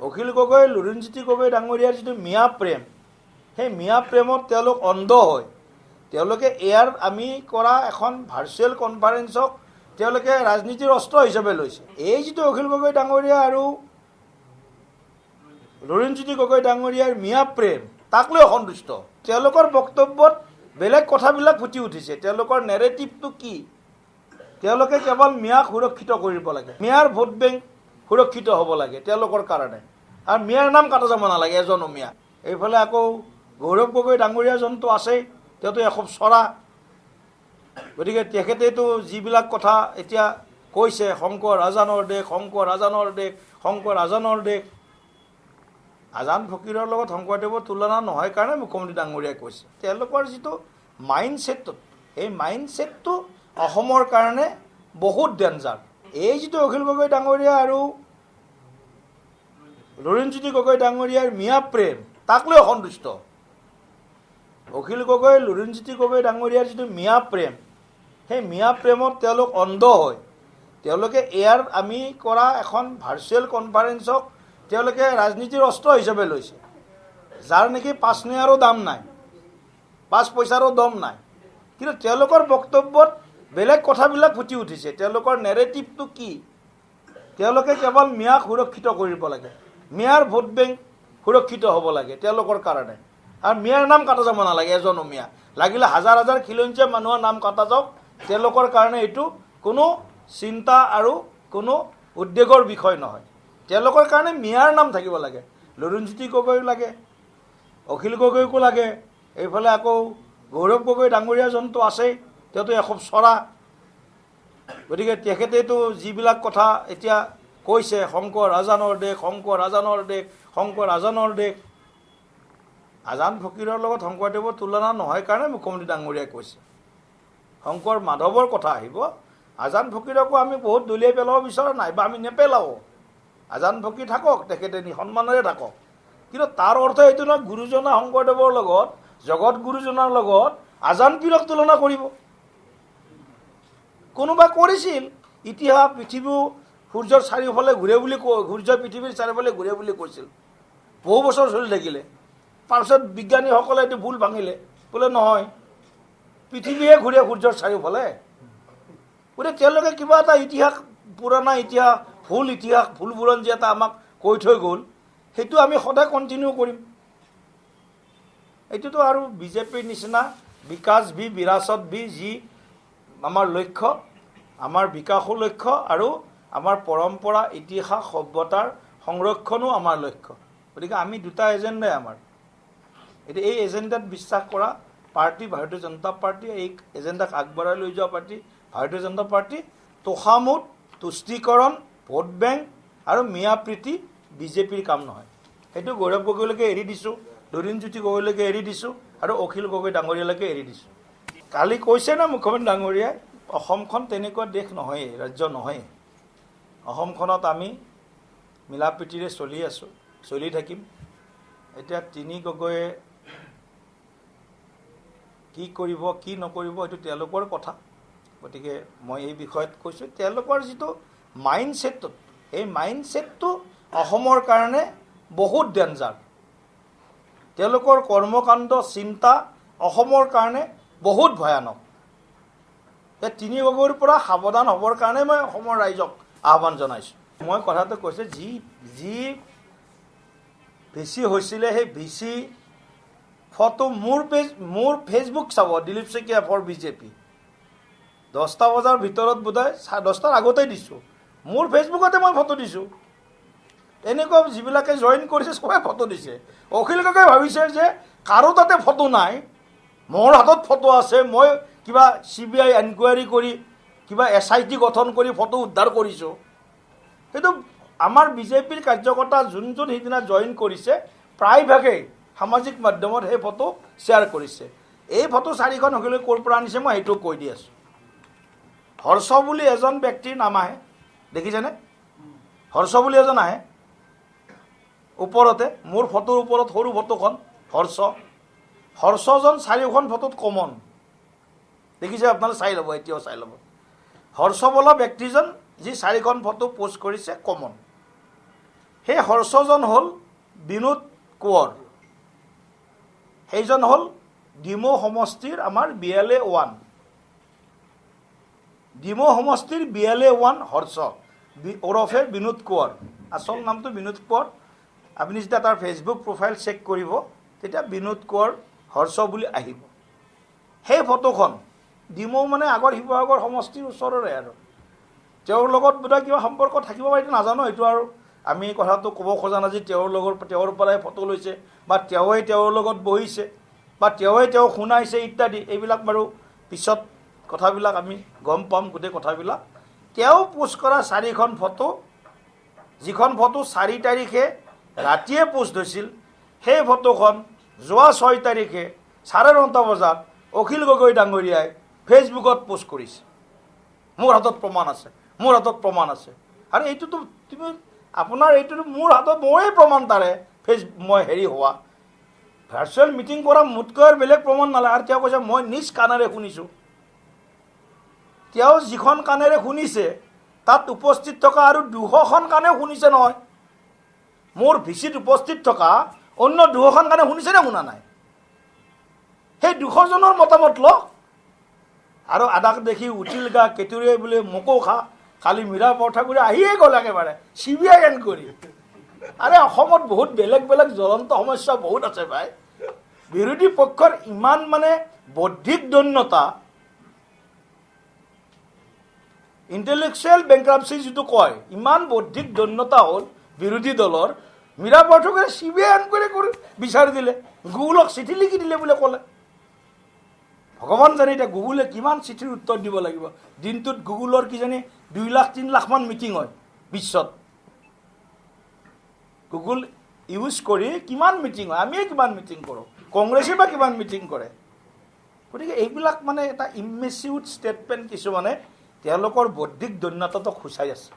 অখিল গগৈ লুৰিণজ্যোতি গগৈ ডাঙৰীয়াৰ যিটো মিয়া প্ৰেম, সেই মিয়া প্ৰেমত তেওঁলোক অন্ধ হয়। তেওঁলোকে এয়াৰ আমি কৰা এখন ভাৰ্চুৱেল কনফাৰেন্সক তেওঁলোকে ৰাজনীতিৰ অস্ত্ৰ হিচাপে লৈছে। এই যিটো অখিল গগৈ ডাঙৰীয়া আৰু লুৰিণজ্যোতি গগৈ ডাঙৰীয়াৰ মিয়া প্ৰেম, তাক লৈ অসন্তুষ্ট। তেওঁলোকৰ বক্তব্যত বেলেগ কথাবিলাক ফুটি উঠিছে। তেওঁলোকৰ নেৰেটিভটো কি? তেওঁলোকে কেৱল মিয়াক সুৰক্ষিত কৰিব লাগে, মিয়াৰ ভোট বেংক সুৰক্ষিত হ'ব লাগে তেওঁলোকৰ কাৰণে, আৰু মিয়াৰ নাম কাটা যাব নালাগে, এজনো মিয়া। এইফালে আকৌ গৌৰৱ গগৈ ডাঙৰীয়াজনটো আছেই, তেওঁতো এখোপ চৰা। গতিকে তেখেতেতো যিবিলাক কথা এতিয়া কৈছে, শংকৰ আজানৰ দেশ, শংকৰ আজানৰ দেশ, শংকৰ আজানৰ দেশ, আজান ফকীৰৰ লগত শংকৰদেৱৰ তুলনা নহয় কাৰণে মুখ্যমন্ত্ৰী ডাঙৰীয়াই কৈছে। তেওঁলোকৰ যিটো মাইণ্ডছেটটো, এই মাইণ্ডছেটটো অসমৰ কাৰণে বহুত ডেঞ্জাৰ। এই যিটো অখিল গগৈ ডাঙৰীয়া আৰু লুৰিণজ্যোতি গগৈ ডাঙৰীয়াৰ মিয়া প্ৰেম, তাক লৈ অসন্তুষ্ট। অখিল গগৈ লুৰিণজ্যোতি গগৈ ডাঙৰীয়াৰ যিটো মিয়া প্ৰেম, সেই মিয়া প্ৰেমত তেওঁলোক অন্ধ হয়। তেওঁলোকে এয়াৰ আমি কৰা এখন ভাৰ্চুৱেল কনফাৰেন্সক তেওঁলোকে ৰাজনীতিৰ অস্ত্ৰ হিচাপে লৈছে, যাৰ নেকি 5 নয়াৰো দাম নাই, 5 পইচাৰো দম নাই। কিন্তু তেওঁলোকৰ বক্তব্যত বেলেগ কথাবিলাক ফুটি উঠিছে। তেওঁলোকৰ নেৰেটিভটো কি? তেওঁলোকে কেৱল মিয়াক সুৰক্ষিত কৰিব লাগে, মিয়াৰ ভোট বেংক সুৰক্ষিত হ'ব লাগে তেওঁলোকৰ কাৰণে, আৰু মিয়াৰ নাম কাটা যাব নালাগে, এজনো মিয়া। লাগিলে হাজাৰ হাজাৰ খিলঞ্জীয়া মানুহৰ নাম কাটা যাওক, তেওঁলোকৰ কাৰণে এইটো কোনো চিন্তা আৰু কোনো উদ্বেগৰ বিষয় নহয়। তেওঁলোকৰ কাৰণে মিয়াৰ নাম থাকিব লাগে। লুৰিণজ্যোতি গগৈ লাগে, অখিল গগৈকো লাগে, এইফালে আকৌ গৌৰৱ গগৈ ডাঙৰীয়াজনটো আছেই, তেওঁতো এখোপ চৰা। গতিকে তেখেতেতো যিবিলাক কথা এতিয়া কৈছে, শংকৰ আজানৰ দেশ, শংকৰ আজানৰ দেশ, শংকৰ আজানৰ দেশ, আজান ফকীৰৰ লগত শংকৰদেৱৰ তুলনা নহয় কাৰণে মুখ্যমন্ত্ৰী ডাঙৰীয়াই কৈছে। শংকৰ মাধৱৰ কথা আহিব, আজান ফকীৰকো আমি বহুত দলিয়াই পেলাব বিচৰা নাই, বা আমি নেপেলাও। আজান ফকীৰ থাকক, তেখেতে সন্মানেৰে থাকক। কিন্তু তাৰ অৰ্থ এইটো নহয় গুৰুজনা শংকৰদেৱৰ লগত, জগত গুৰুজনাৰ লগত আজান পীৰক তুলনা কৰিব। কোনোবা কৰিছিল, ইতিহাস পৃথিৱীও সূৰ্যৰ চাৰিওফালে ঘূৰে বুলি সূৰ্য পৃথিৱীৰ চাৰিওফালে ঘূৰে বুলি কৈছিল, বহু বছৰ চলি থাকিলে। তাৰপিছত বিজ্ঞানীসকলে এইটো ভুল ভাঙিলে, বোলে নহয়, পৃথিৱীয়ে ঘূৰে সূৰ্যৰ চাৰিওফালে। গতিকে তেওঁলোকে কিবা এটা ইতিহাস, পুৰণা ইতিহাস, ভুল বুৰঞ্জী এটা আমাক কৈ থৈ গ'ল, সেইটো আমি সদায় কণ্টিনিউ কৰিম। এইটোতো আৰু বিজেপিৰ নিচিনা বিকাশ ভি বিৰাসত ভি, যি আমাৰ লক্ষ্য, আমাৰ বিকাশো লক্ষ্য, আৰু আমাৰ পৰম্পৰা, ইতিহাস, সভ্যতাৰ সংৰক্ষণো আমাৰ লক্ষ্য। গতিকে আমি দুটা এজেণ্ডাই আমাৰ। এতিয়া এই এজেণ্ডাত বিশ্বাস কৰা পাৰ্টি ভাৰতীয় জনতা পাৰ্টি, এই এজেণ্ডাক আগবঢ়াই লৈ যোৱা পাৰ্টি ভাৰতীয় জনতা পাৰ্টি। তোষামোদ, তুষ্টিকৰণ, ভোট বেংক আৰু মিয়া প্ৰীতি বিজেপিৰ কাম নহয়। সেইটো গৌৰৱ গগৈলৈকে এৰি দিছোঁ, লুৰিণজ্যোতি গগৈলৈকে এৰি দিছোঁ, আৰু অখিল গগৈ ডাঙৰীয়ালৈকে এৰি দিছোঁ। কালি কৈছে না মুখ্যমন্ত্ৰী ডাঙৰীয়াই, অসমখন তেনেকুৱা দেশ নহয়েই, ৰাজ্য নহয়েই। অসমখনত আমি মিলা প্ৰীতিৰে চলি আছোঁ, চলি থাকিম। এতিয়া তিনি গগৈয়ে কি কৰিব কি নকৰিব এইটো তেওঁলোকৰ কথা। গতিকে মই এই বিষয়ত কৈছোঁ, তেওঁলোকৰ যিটো মাইণ্ডছেটটো, এই মাইণ্ডছেটটো অসমৰ কাৰণে বহুত ডেঞ্জাৰ। তেওঁলোকৰ কৰ্মকাণ্ড, চিন্তা অসমৰ কাৰণে বহুত ভয়ানক। এই তিনি গগৈৰ পৰা সাৱধান হ'বৰ কাৰণে মই অসমৰ ৰাইজক আহ্বান জনাইছোঁ। মই কথাটো কৈছোঁ, যি ভিচি হৈছিলে, সেই ভিচি ফটো মোৰ ফেচবুক চাব, দিলীপ শইকীয়া ফৰ বিজেপি, 10টা বজাৰ ভিতৰত বোধহয় 10টাৰ আগতেই দিছোঁ। মোৰ ফেচবুকতে মই ফটো দিছোঁ। এনেকুৱা যিবিলাকে জইন কৰিছে সবে ফটো দিছে। অখিল গগৈ ভাবিছে যে কাৰো তাতে ফটো নাই, মোৰ হাতত ফটো আছে, মই কিবা CBI এনকুৱাৰী কৰি, কিবা SIT গঠন কৰি ফটো উদ্ধাৰ কৰিছোঁ। কিন্তু আমাৰ বিজেপিৰ কাৰ্যকৰ্তা যোন সিদিনা জইন কৰিছে, প্ৰায়ভাগেই সামাজিক মাধ্যমত সেই ফটো শ্বেয়াৰ কৰিছে। এই ফটো 4খন অখিলে ক'ৰ পৰা আনিছে মই সেইটো কৈ দি আছোঁ। হৰ্ষ বুলি এজন ব্যক্তিৰ নাম আহে, দেখিছেনে? হৰ্ষ বুলি এজন আহে ওপৰতে, মোৰ ফটোৰ ওপৰত সৰু ফটোখন হৰ্ষজন 4খন ফটোত কমন, দেখিছে আপোনালোকে? চাই ল'ব, এতিয়াও চাই ল'ব। হৰ্ষ বোলা ব্যক্তিজন যি 4খন ফটো পোষ্ট কৰিছে কমন। সেই হৰ্ষজন হ'ল বিনোদ কোঁৱৰ, সেইজন হ'ল ডিমৌ সমষ্টিৰ আমাৰ BLA 1, ডিমৌ সমষ্টিৰ BLA 1 হৰ্ষ ওৰফে বিনোদ কোঁৱৰ। আচল নামটো বিনোদ কোঁৱৰ। আপুনি যেতিয়া তাৰ ফেচবুক প্ৰফাইল চেক কৰিব তেতিয়া বিনোদ কোঁৱৰ হৰ্ষ বুলি আহিব। সেই ফটোখন ডিমৌ মানে আগৰ শিৱসাগৰ সমষ্টিৰ ওচৰৰে আৰু তেওঁৰ লগত বোধহয় কিবা সম্পৰ্ক থাকিব পাৰে, এইটো নাজানো। এইটো আৰু আমি কথাটো ক'ব খোজা নাই যে তেওঁৰ পৰাই ফটো লৈছে বা তেওঁৱে তেওঁৰ লগত বহিছে বা তেওঁৱে তেওঁ শুনাইছে ইত্যাদি। এইবিলাক বাৰু পিছত কথাবিলাক আমি গম পাম গোটেই কথাবিলাক। তেওঁ পোষ্ট কৰা 4খন ফটো, যিখন ফটো 4 তাৰিখে ৰাতিয়ে পোষ্ট হৈছিল, সেই ফটোখন যোৱা 6 তাৰিখে 9:30 বজাত অখিল গগৈ ডাঙৰীয়াই ফেচবুকত পোষ্ট কৰিছে। মোৰ হাতত প্ৰমাণ আছে, আৰু এইটোতো তুমি আপোনাৰ এইটোতো মোৰ হাতত ময়ে প্ৰমাণ তাৰে মই হোৱা ভাৰ্চুৱেল মিটিং কৰা মোতকৈ আৰু বেলেগ প্ৰমাণ নালাগে। আৰু তেওঁ কৈছে মই নিজ কাণেৰে শুনিছোঁ। তেওঁ যিখন কাণেৰে শুনিছে তাত উপস্থিত থকা আৰু 200খন কাণে শুনিছে নহয়। মোৰ ভিচিত উপস্থিত থকা অন্য 200খন কাণে শুনিছে নে শুনা নাই? সেই 200জনৰ মতামত লওক। আৰু আদাক দেখি উঠিল গা কেতুৰে বোলে মোকো খা, কালি মীৰা পৰঠাগুৰি আহিয়ে গ'ল একেবাৰে CBI এনকুৱাৰী। আৰে অসমত বহুত বেলেগ বেলেগ জ্বলন্ত সমস্যা বহুত আছে ভাই। বিৰোধী পক্ষৰ ইমান মানে বৌদ্ধিক দৈন্যতা, ইণ্টেলেকচুৱেল বেংক্ৰাপচি যিটো কয়, ইমান বৌদ্ধিক দৈন্যতা হ'ল বিৰোধী দলৰ। মীৰা পৰঠাগুৰিয়ে CBI এনকুৱাৰী কৰি বিচাৰি দিলে, গুগলক চিঠি লিখি দিলে বোলে ক'লে। ভগৱান জানে এতিয়া গুগলে কিমান চিঠিৰ উত্তৰ দিব লাগিব। দিনটোত গুগলৰ কিজানি 2 লাখ 3 লাখ মান মিটিং হয় বিশ্বত। গুগল ইউজ কৰি কিমান মিটিং হয়, আমিয়ে কিমান মিটিং কৰোঁ, কংগ্ৰেছে বা কিমান মিটিং কৰে। গতিকে এইবিলাক মানে এটা ইমেচিউড ষ্টেটমেণ্ট কিছুমানে তেওঁলোকৰ বৌদ্ধিক দৈন্যতাটো সূচাই আছে।